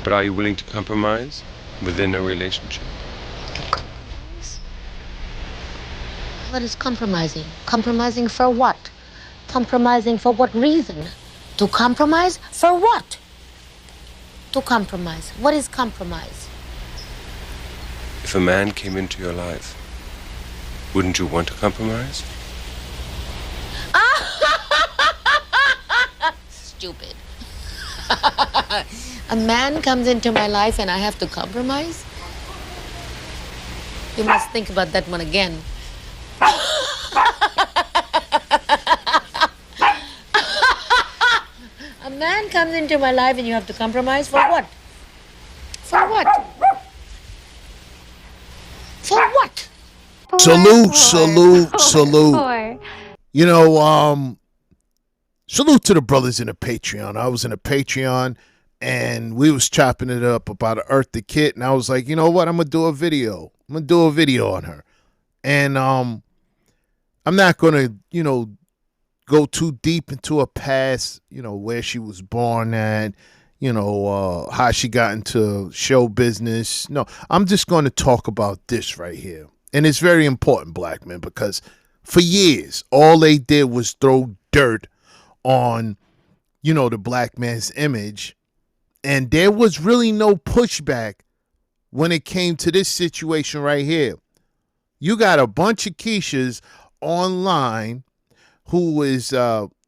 But are you willing to compromise within a relationship? What is compromising? Compromising for what? Compromising for what reason? To compromise? For what? To compromise. What is compromise? If a man came into your life, wouldn't you want to compromise? Stupid. A man comes into my life and I have to compromise? You must think about that one again. A man comes into my life and you have to compromise for what? For what? For what? Salute. You know, salute to the brothers in the Patreon. I was in a Patreon and we was chopping it up about Eartha Kitt, and I was like, you know what? I'm gonna do a video. On her. And I'm not gonna, go too deep into her past, where she was born at, how she got into show business. No, I'm just going to talk about this right here. And it's very important, black men, because for years, all they did was throw dirt on, the black man's image. And there was really no pushback when it came to this situation right here. You got a bunch of Keishas online who is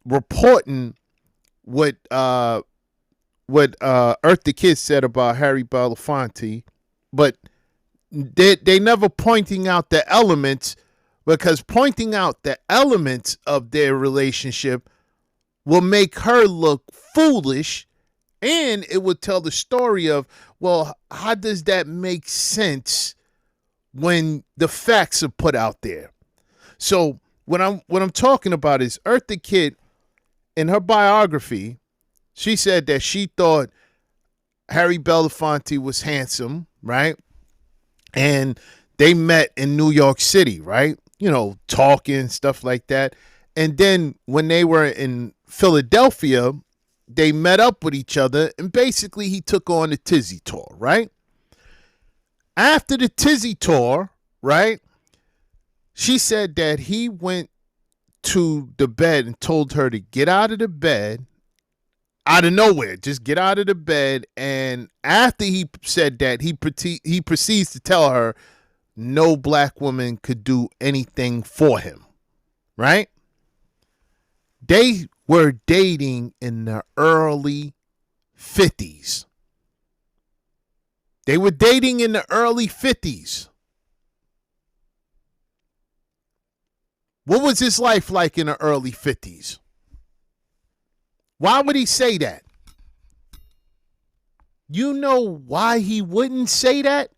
reporting what Eartha Kitt said about Harry Belafonte, but they never pointing out the elements, because pointing out the elements of their relationship will make her look foolish, and it would tell the story of, well, how does that make sense when the facts are put out there? So what I'm talking about is Eartha Kitt, in her biography, she said that she thought Harry Belafonte was handsome, right? And they met in New York City, right? Talking, stuff like that. And then when they were in Philadelphia, they met up with each other, and basically he took on the Tizzy tour, right? After the Tizzy tour, right, she said that he went to the bed and told her to get out of the bed, out of nowhere, just get out of the bed. And after he said that, he proceeds to tell her no black woman could do anything for him, right? They were dating in the early 50s. They were dating in the early 50s. What was his life like in the early 50s? Why would he say that? You know why he wouldn't say that?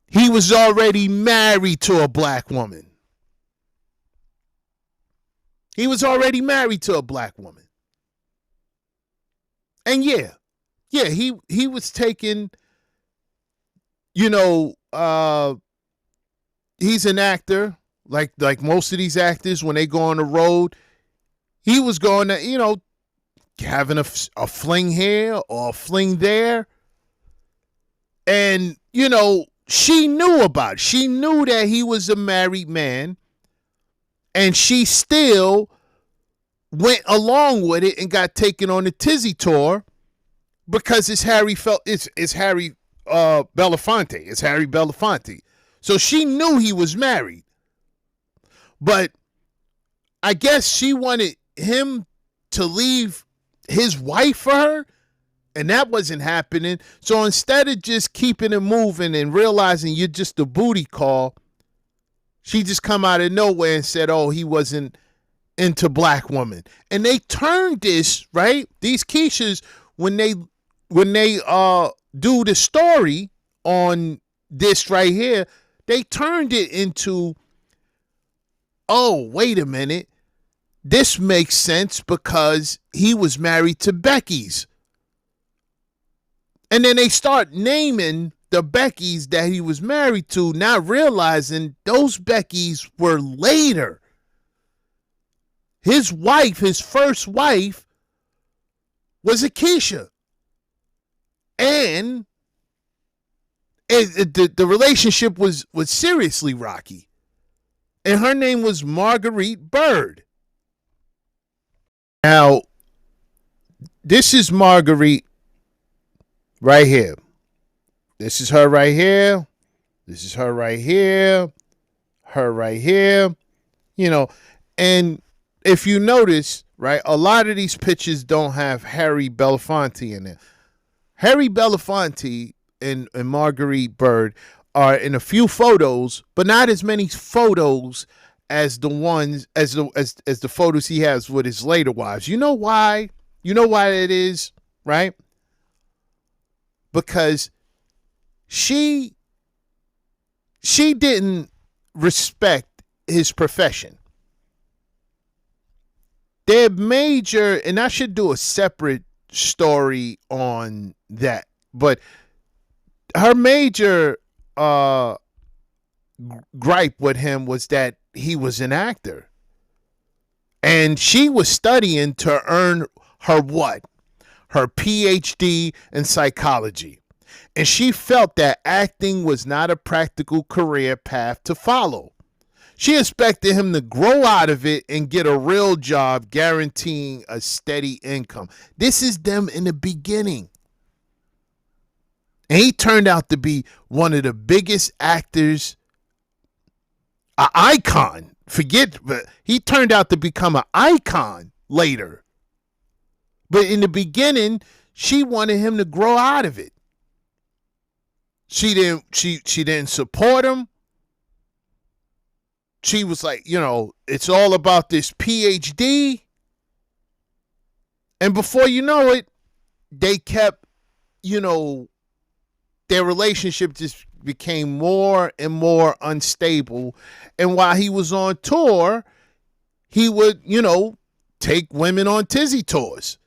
He was already married to a black woman. He was already married to a black woman. And yeah, he was taking, he's an actor, like most of these actors. When they go on the road, he was going to, having a fling here or a fling there. And, she knew about it. She knew that he was a married man, and she still went along with it and got taken on the Tizzy tour because it's Harry Belafonte. It's Harry Belafonte. So she knew he was married. But I guess she wanted him to leave his wife for her, and that wasn't happening. So instead of just keeping it moving and realizing you're just a booty call, she just come out of nowhere and said, oh, he wasn't into black women. And they turned this, right? These Keishas, when they do the story on this right here, they turned it into, oh, wait a minute. This makes sense because he was married to Becky's. And then they start naming the Beckys that he was married to, not realizing those Beckys were later. His wife, his first wife, was Keisha. And the relationship was seriously rocky. And her name was Margarite Byrd. Now, this is Margarite right here. This is her right here. This is her right here. Her right here. You know, and if you notice, right, a lot of these pictures don't have Harry Belafonte in it. Harry Belafonte and Margarite Byrd are in a few photos, but not as many photos as the ones as the photos he has with his later wives. You know why? You know why it is, right? Because she didn't respect his profession. They're major, and I should do a separate story on that, but her major gripe with him was that he was an actor, and she was studying to earn her what? Her PhD in psychology, and she felt that acting was not a practical career path to follow. She expected him to grow out of it and get a real job guaranteeing a steady income. This is them in the beginning. And he turned out to be one of the biggest actors, an icon. But he turned out to become an icon later. But in the beginning, she wanted him to grow out of it. She didn't support him. She was like, it's all about this PhD. And before you know it, they kept, their relationship just became more and more unstable. And while he was on tour, he would, take women on tizzy tours.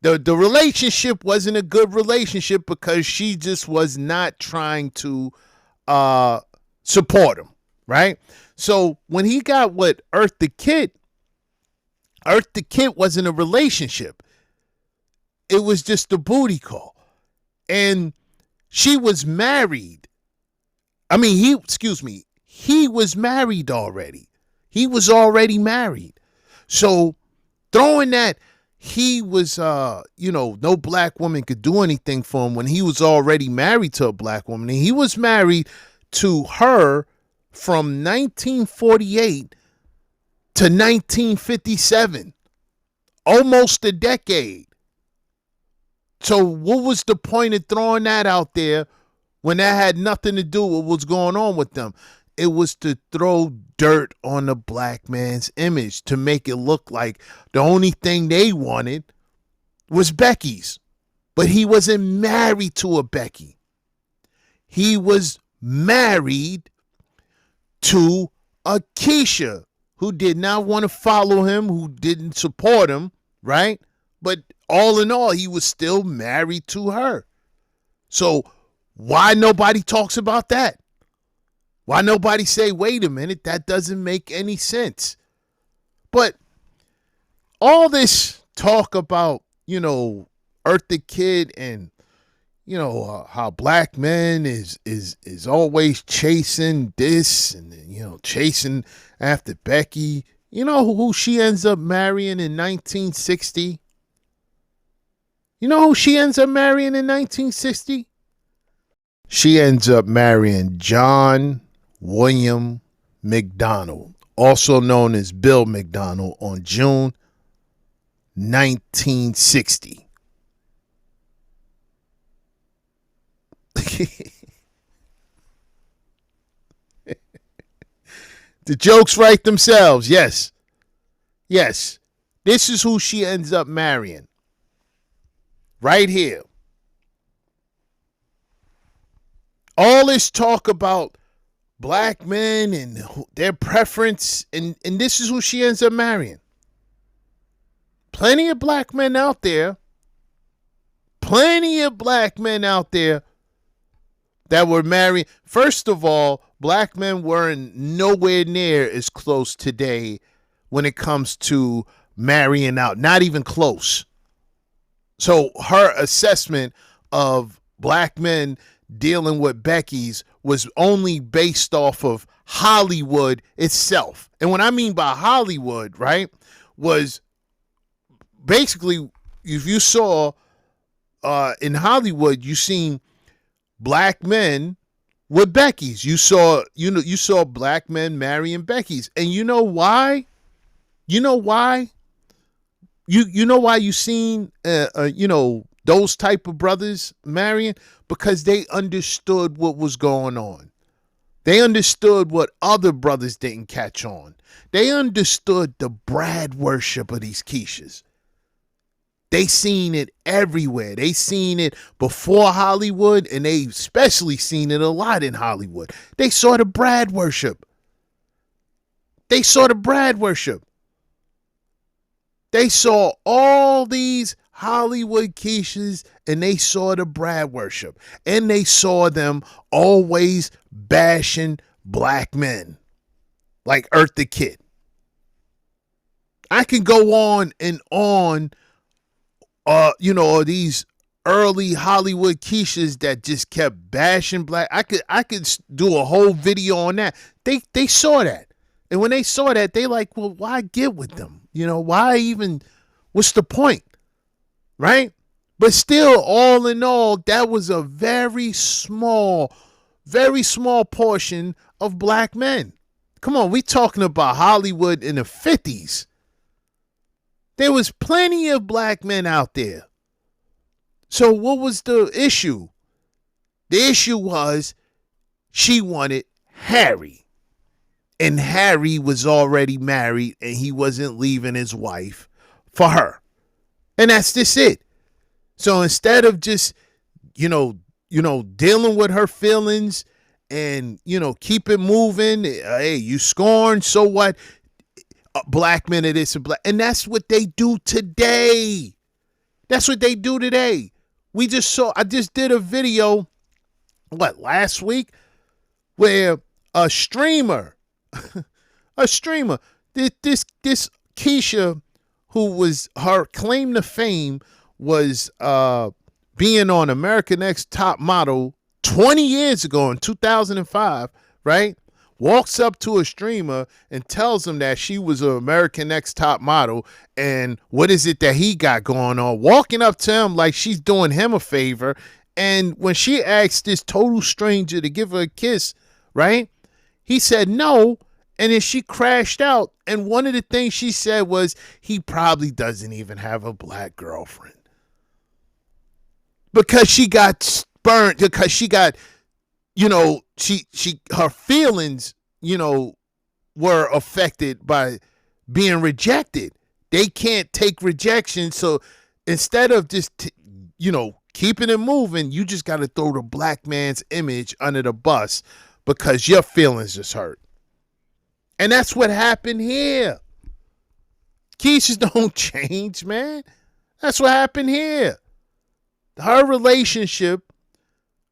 The relationship wasn't a good relationship because she just was not trying to support him. Right? So when he got with Eartha Kitt wasn't a relationship. It was just a booty call. And she was married. He was married already. He was already married. So throwing that he was, no black woman could do anything for him when he was already married to a black woman. And he was married to her from 1948 to 1957, almost a decade. So what was the point of throwing that out there when that had nothing to do with what's going on with them? It was to throw dirt on the black man's image, to make it look like the only thing they wanted was Becky's. But he wasn't married to a Becky. He was married to a Keisha, who did not want to follow him, who didn't support him, right? But all in all, he was still married to her. So why nobody talks about that? Why nobody say, wait a minute, that doesn't make any sense? But all this talk about, Eartha Kitt and how black men is always chasing this and chasing after Becky. You know who she ends up marrying in 1960? You know who she ends up marrying in 1960? She ends up marrying John William McDonald, also known as Bill McDonald, on June 1960. The jokes write themselves. Yes. This is who she ends up marrying. Right here. All this talk about black men and their preference, and this is who she ends up marrying. Plenty of black men out there. That were married. First of all, black men weren't nowhere near as close today when it comes to marrying out. Not even close. So her assessment of black men dealing with Becky's was only based off of Hollywood itself. And what I mean by Hollywood, right, was basically if you saw in Hollywood, you seen black men with Becky's. You saw black men marrying Becky's. And you know why? You know why? You know why you seen those type of brothers marrying? Because they understood what was going on. They understood what other brothers didn't catch on. They understood the Brad worship of these Keishas. They seen it everywhere. They seen it before Hollywood, and they especially seen it a lot in Hollywood. They saw the Brad worship. They saw the Brad worship. They saw all these Hollywood Keishas, and they saw the Brad worship. And they saw them always bashing black men like Eartha Kitt. I can go on and on, these early Hollywood Keishas that just kept bashing black. I could do a whole video on that. They saw that. And when they saw that, they like, well, why get with them? Why even, what's the point? Right? But still, all in all, that was a very small portion of black men. Come on, we talking about Hollywood in the 50s. There was plenty of black men out there. So what was the issue? The issue was she wanted Harry. And Harry was already married and he wasn't leaving his wife for her. And that's just it. So instead of just, dealing with her feelings and, keep it moving, hey, you scorned, so what? Black men are this and black. And that's what they do today. That's what they do today. I just did a video, last week, where a streamer, this Keisha, who was, her claim to fame was being on American Next Top Model 20 years ago in 2005, right? Walks up to a streamer and tells him that she was an American Next Top Model and what is it that he got going on, walking up to him like she's doing him a favor. And when she asked this total stranger to give her a kiss, right, he said no. And then she crashed out. And one of the things she said was, he probably doesn't even have a black girlfriend. Because she got spurned, because she got, her feelings, were affected by being rejected. They can't take rejection. So instead of just, keeping it moving, you just got to throw the black man's image under the bus because your feelings just hurt. And that's what happened here. Keishas don't change, man. That's what happened here. Her relationship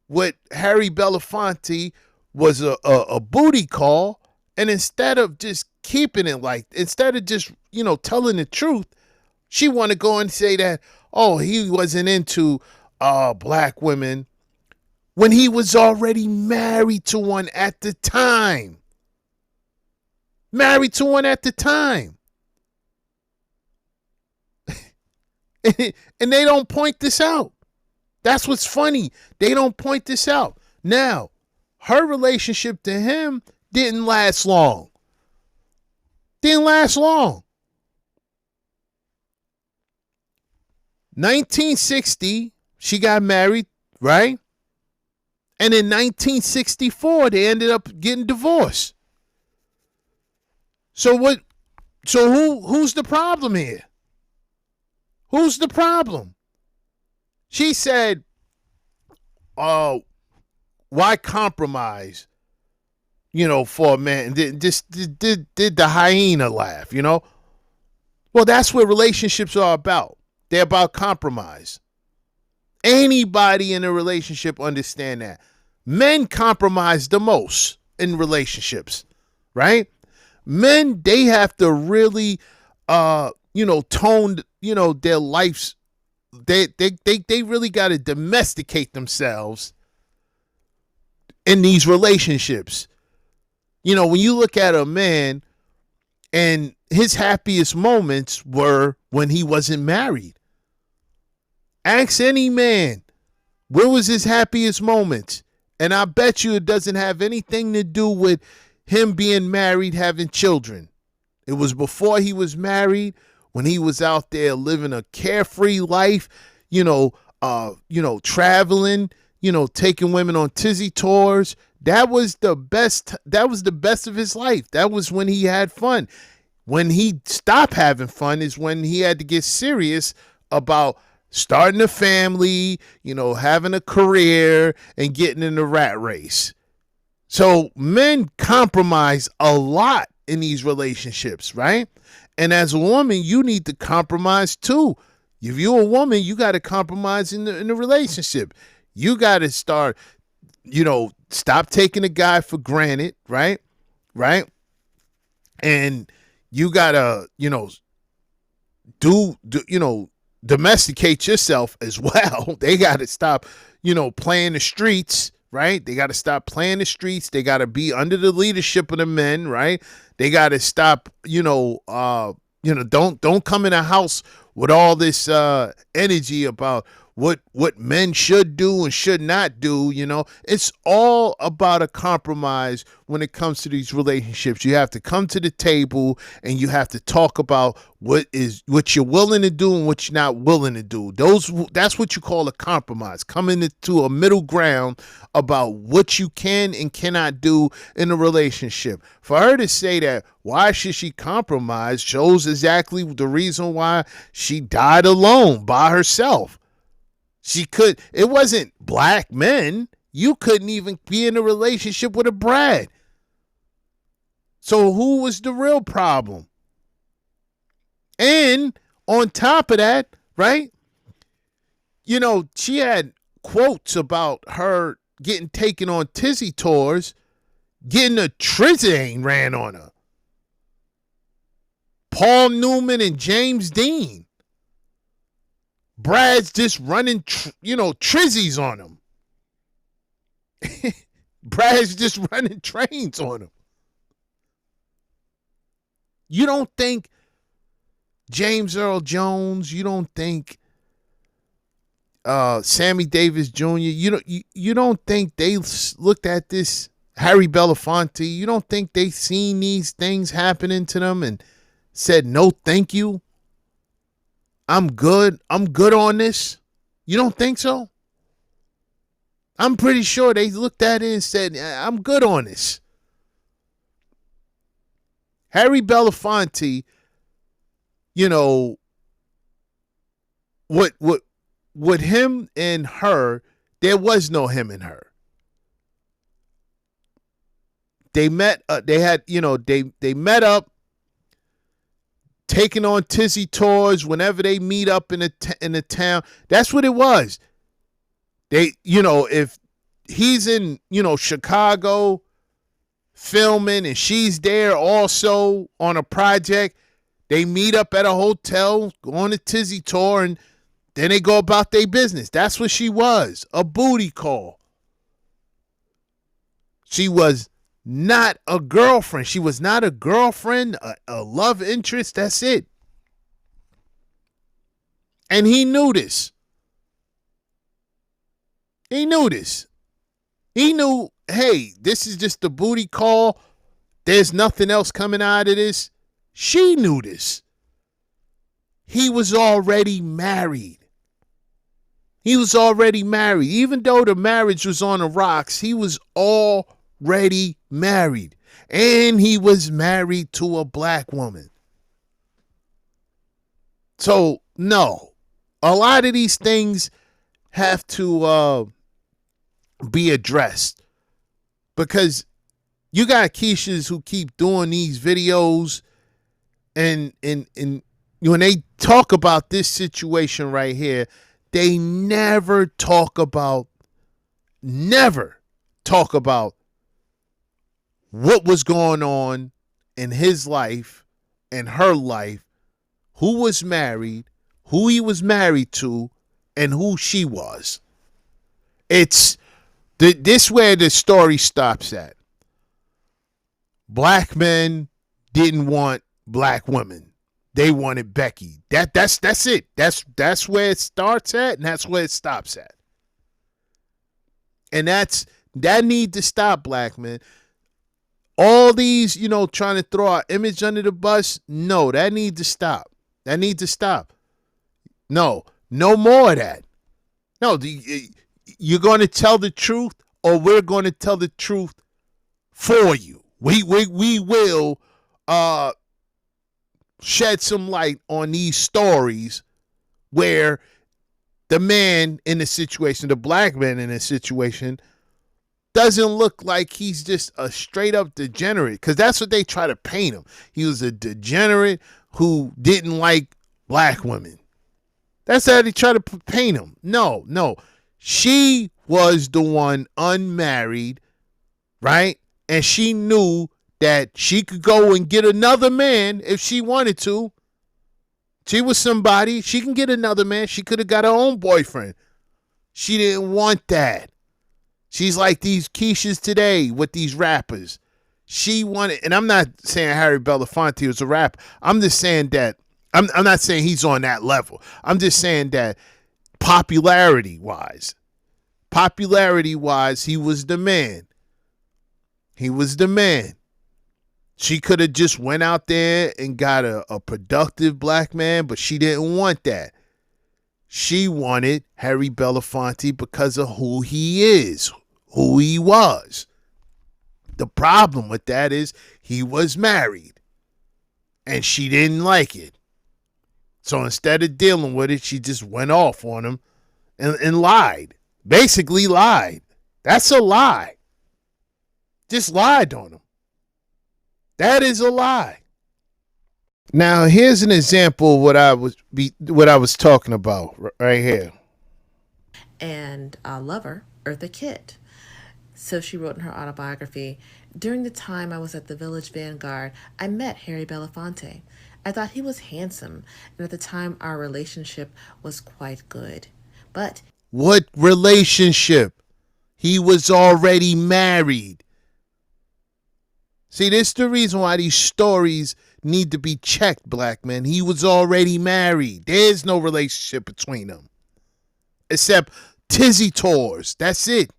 with Harry Belafonte was a booty call. And instead of just keeping it instead of just, telling the truth, she want to go and say that, oh, he wasn't into black women when he was already married to one at the time. Married to one at the time. And they don't point this out. That's what's funny. They don't point this out. Now, her relationship to him didn't last long. Didn't last long. 1960, she got married, right? And in 1964, they ended up getting divorced. So what? So who's the problem here? Who's the problem? She said, "Oh, why compromise? For a man." Just did the hyena laugh? Well, that's what relationships are about. They're about compromise. Anybody in a relationship understand that. Men compromise the most in relationships, right? Men, they have to really, tone, their lives they really got to domesticate themselves in these relationships. You know, when you look at a man and his happiest moments were when he wasn't married. Ask any man, where was his happiest moments? And I bet you it doesn't have anything to do with him being married, having children. It was before he was married, when he was out there living a carefree life, traveling, taking women on tizzy tours. That was the best of his life. That was when he had fun. When he stopped having fun is when he had to get serious about starting a family, having a career and getting in the rat race. So men compromise a lot in these relationships, right? And as a woman, you need to compromise too. If you're a woman, you got to compromise in the relationship. You got to start, stop taking a guy for granted, right? Right? And you got to, domesticate yourself as well. They got to stop, playing the streets, right? They got to stop playing the streets. They got to be under the leadership of the men, right? They got to stop, don't come in a house with all this energy about what men should do and should not do. It's all about a compromise when it comes to these relationships. You have to come to the table and you have to talk about what you're willing to do and what you're not willing to do. That's what you call a compromise. Coming to a middle ground about what you can and cannot do in a relationship. For her to say that, why should she compromise, shows exactly the reason why she died alone by herself. It wasn't black men. You couldn't even be in a relationship with a Brad. So who was the real problem? And on top of that, right? She had quotes about her getting taken on tizzy tours, getting a trizane ran on her. Paul Newman and James Dean. Brad's just running, trizzies on him. Brad's just running trains on him. You don't think James Earl Jones, you don't think Sammy Davis Jr., you don't think they looked at this, Harry Belafonte, you don't think they seen these things happening to them and said, no, thank you. I'm good on this. You don't think so? I'm pretty sure they looked at it and said, I'm good on this. Harry Belafonte, with him and her, there was no him and her. They met, they met up, taking on tizzy tours whenever they meet up in the town. That's what it was. They, if he's in, Chicago filming and she's there also on a project, they meet up at a hotel, go on a tizzy tour, and then they go about their business. That's what she was, a booty call. She was not a girlfriend. She was not a girlfriend, a love interest. That's it. And he knew this. He knew this. He knew, hey, this is just a booty call. There's nothing else coming out of this. She knew this. He was already married. He was already married. Even though the marriage was on the rocks, he was already married. And he was married to a black woman. So, no. A lot of these things have to be addressed. Because you got Keishas who keep doing these videos and when they talk about this situation right here, they never talk about what was going on in his life and her life, who was married, who he was married to, and who she was. It's this where the story stops at. Black men didn't want black women. They wanted Becky. That's it. That's where it starts at, and that's where it stops at. And that need to stop, black men. All these, trying to throw our image under the bus, no, that need to stop. That need to stop. No more of that. No, you're going to tell the truth, or we're going to tell the truth for you. We will shed some light on these stories where the man in the situation, the black man in the situation, doesn't look like he's just a straight up degenerate, because that's what they try to paint him. He was a degenerate who didn't like black women. That's how they try to paint him. No. She was the one unmarried, right? And she knew that she could go and get another man if she wanted to. She was somebody. She can get another man. She could have got her own boyfriend. She didn't want that. She's like these Keishas today with these rappers. She wanted, and I'm not saying Harry Belafonte was a rapper. I'm just saying that, I'm not saying he's on that level. I'm just saying that popularity-wise, he was the man. He was the man. She could have just went out there and got a productive black man, but she didn't want that. She wanted Harry Belafonte because of who he is, who he was. The problem with that is he was married, and she didn't like it. So instead of dealing with it, she just went off on him and lied. Basically lied. That's a lie. Just lied on him. That is a lie. Now, here's an example of what I was talking about right here. And a lover, Eartha Kitt. So she wrote in her autobiography, during the time I was at the Village Vanguard, I met Harry Belafonte. I thought he was handsome, and at the time our relationship was quite good. But what relationship? He was already married. See, this is the reason why these stories need to be checked, black men. He was already married. There's no relationship between them. Except tizzy tours. That's it.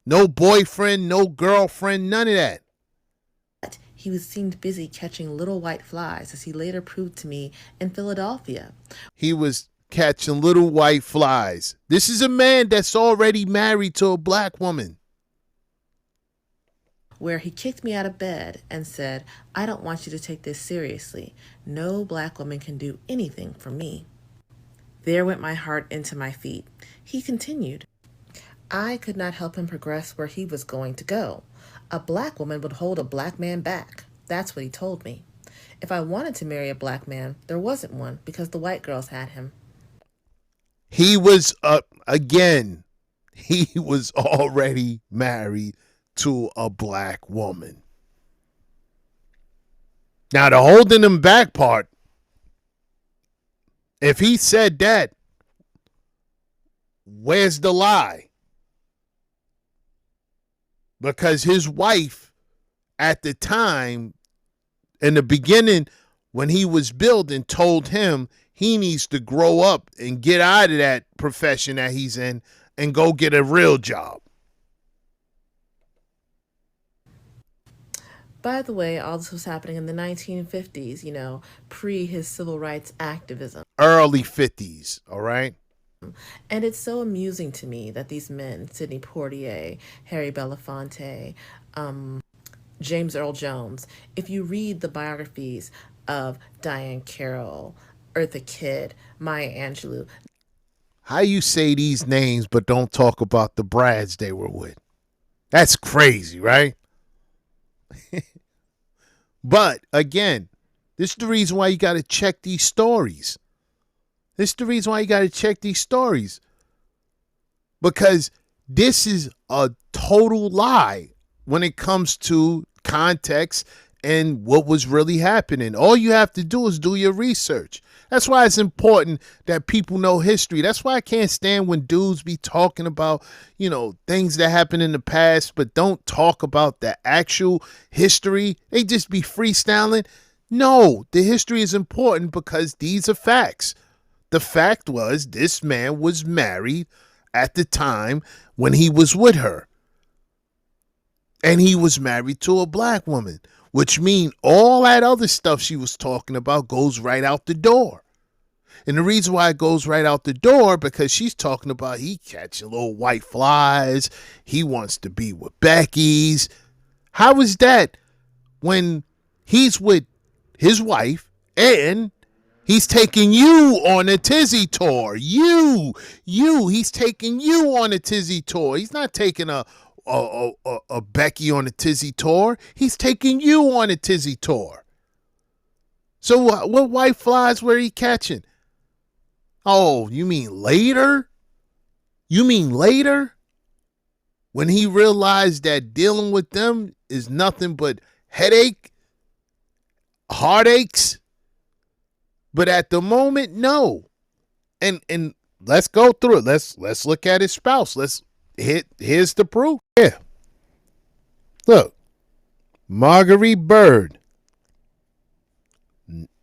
No boyfriend, no girlfriend, none of that. he seemed busy catching little white flies, as he later proved to me in Philadelphia. He was catching little white flies. This is a man that's already married to a black woman. Where he kicked me out of bed and said, I don't want you to take this seriously. No black woman can do anything for me. There went my heart into my feet. He continued, I could not help him progress where he was going to go. A black woman would hold a black man back. That's what he told me. If I wanted to marry a black man, there wasn't one because the white girls had him. He was, again, he was already married to a black woman. Now, the holding him back part, if he said that, where's the lie? Because his wife, at the time, in the beginning, when he was building, told him he needs to grow up and get out of that profession that he's in and go get a real job. By the way, all this was happening in the 1950s, pre his civil rights activism. Early 50s, all right? And it's so amusing to me that these men, Sidney Poitier, Harry Belafonte, James Earl Jones, if you read the biographies of Diane Carroll, Eartha Kitt, Maya Angelou. How you say these names but don't talk about the Brads they were with? That's crazy, right? But, again, this is the reason why you got to check these stories. This is the reason why you got to check these stories. Because this is a total lie when it comes to context and what was really happening. All you have to do is do your research. That's why it's important that people know history. That's why I can't stand when dudes be talking about, things that happened in the past, but don't talk about the actual history. They just be freestyling. No, the history is important because these are facts. The fact was this man was married at the time when he was with her. And he was married to a black woman, which means all that other stuff she was talking about goes right out the door. And the reason why it goes right out the door, because she's talking about he catching little white flies. He wants to be with Becky's. How is that when he's with his wife and he's taking you on a tizzy tour? He's taking you on a tizzy tour. He's not taking a Becky on a tizzy tour. He's taking you on a tizzy tour. So what white flies were he catching? Oh, you mean later? When he realized that dealing with them is nothing but heartaches? But at the moment, no. And let's go through it. Let's look at his spouse. Here's the proof. Yeah. Look. Margarite Byrd.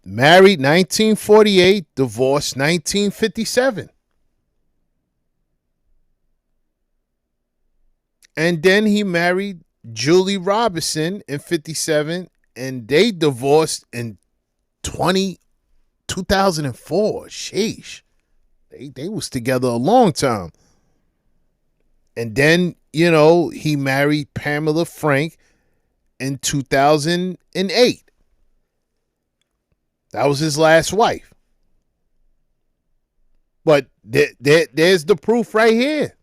Married 1948, divorced 1957. And then he married Julie Robinson in 57, and they divorced in 2004. Sheesh. They was together a long time. And then, he married Pamela Frank in 2008. That was his last wife. But there's the proof right here.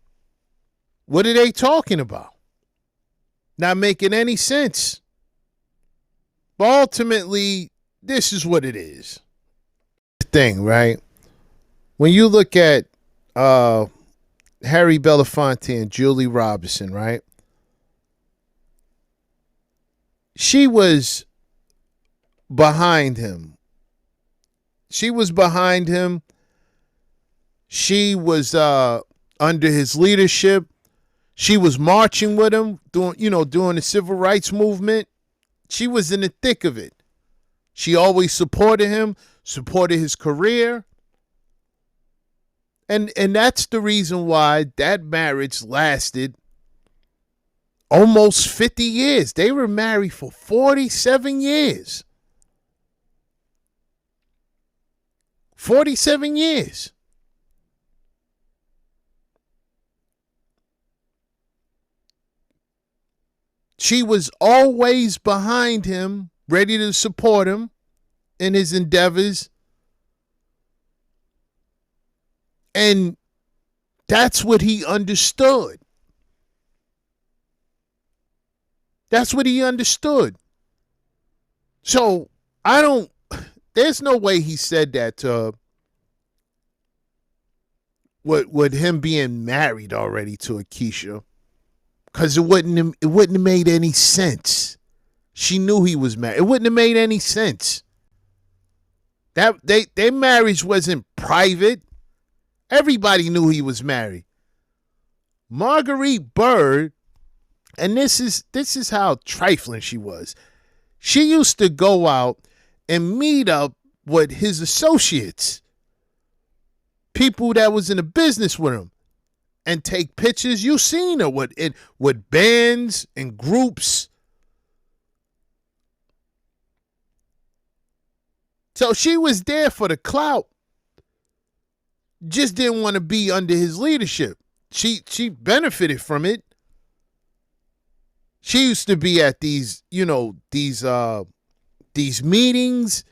What are they talking about? Not making any sense. But ultimately, this is what it is. Thing, right? When you look at Harry Belafonte and Julie Robinson, right? She was behind him. She was under his leadership. She was marching with him during the civil rights movement. She was in the thick of it. She always supported him, supported his career. And that's the reason why that marriage lasted almost 50 years. They were married for 47 years. 47 years. She was always behind him, ready to support him in his endeavors. And that's what he understood. So there's no way he said that to with him being married already to a Keisha, because it wouldn't have made any sense. She knew he was married. It wouldn't have made any sense. That their marriage wasn't private. Everybody knew he was married. Margarite Byrd, and this is how trifling she was. She used to go out and meet up with his associates, people that was in the business with him, and take pictures. You seen her with bands and groups. So she was there for the clout. Just didn't want to be under his leadership. She benefited from it. She used to be at these meetings,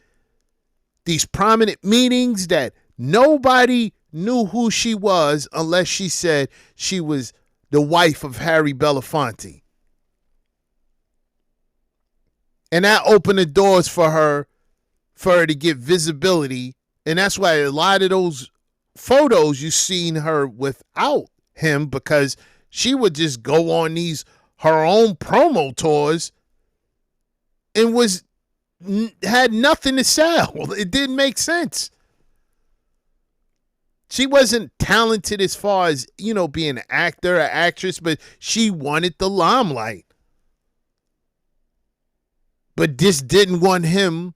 these prominent meetings that nobody knew who she was unless she said she was the wife of Harry Belafonte. And that opened the doors for her to get visibility. And that's why a lot of those photos you seen her without him, because she would just go on her own promo tours and had nothing to sell. It didn't make sense. She wasn't talented as far as, being an actor or actress, but she wanted the limelight. But just didn't want him,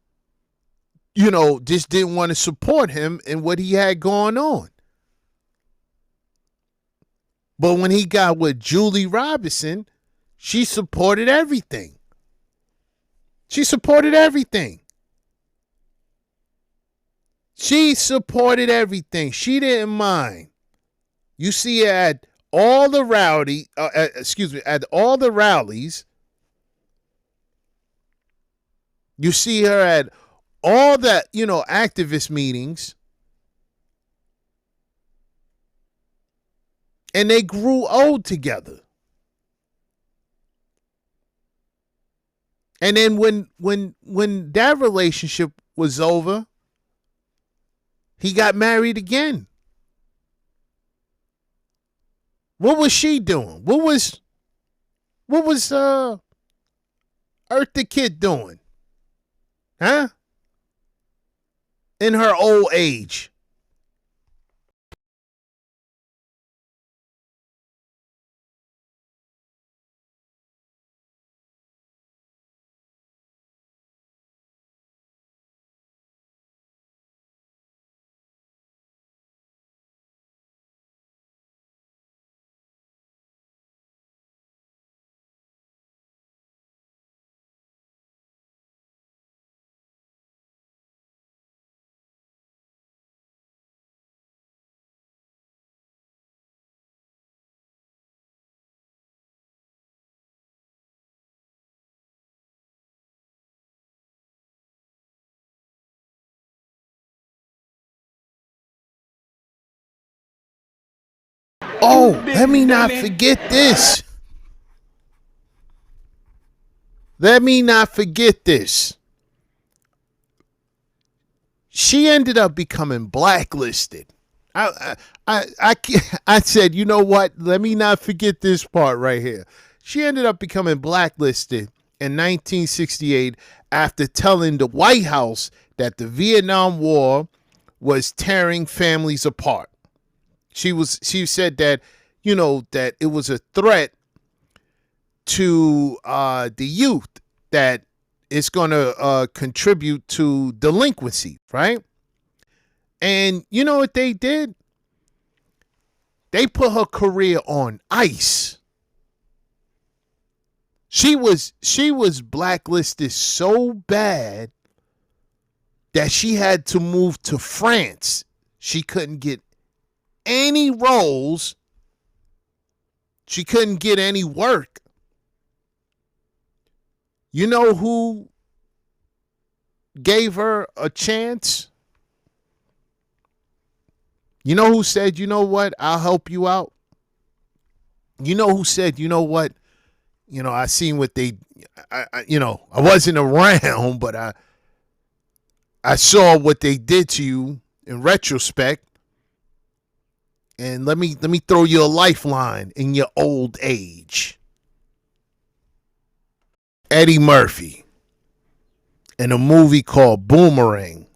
just didn't want to support him in what he had going on. But when he got with Julie Robinson, she supported everything. She supported everything. She supported everything. She didn't mind. You see her at all the at all the rallies. You see her at all the, activist meetings. And they grew old together. And then when that relationship was over, he got married again. What was she doing? What was Eartha Kitt doing? Huh? In her old age. Oh, let me not forget this. Let me not forget this. She ended up becoming blacklisted. I said, you know what? Let me not forget this part right here. She ended up becoming blacklisted in 1968 after telling the White House that the Vietnam War was tearing families apart. She said that, that it was a threat to the youth, that it's going to contribute to delinquency, right? And you know what they did? They put her career on ice. She was blacklisted so bad that she had to move to France. She couldn't get any roles. She couldn't get any work. You know who gave her a chance? You know who said, you know what, I'll help you out? You know who said, you know what, I seen what they, I wasn't around, but I saw what they did to you in retrospect. And let me throw you a lifeline in your old age. Eddie Murphy in a movie called Boomerang,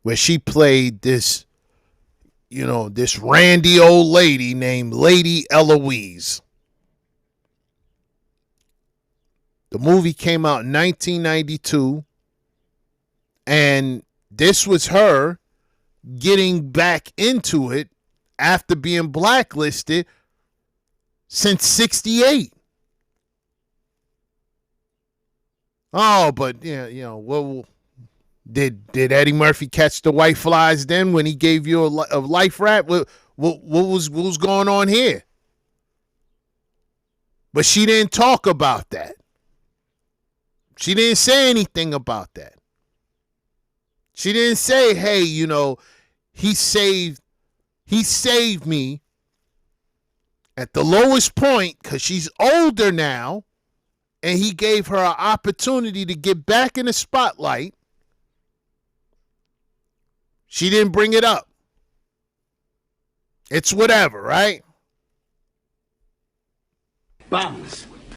where she played this, this randy old lady named Lady Eloise. The movie came out in 1992, and this was her getting back into it after being blacklisted since 68. Oh, but well, did Eddie Murphy catch the white flies then when he gave you a life rap? What was going on here? But she didn't talk about that. She didn't say anything about that. She didn't say, hey, he saved me at the lowest point because she's older now, and he gave her an opportunity to get back in the spotlight. She didn't bring it up. It's whatever, right? Vamos.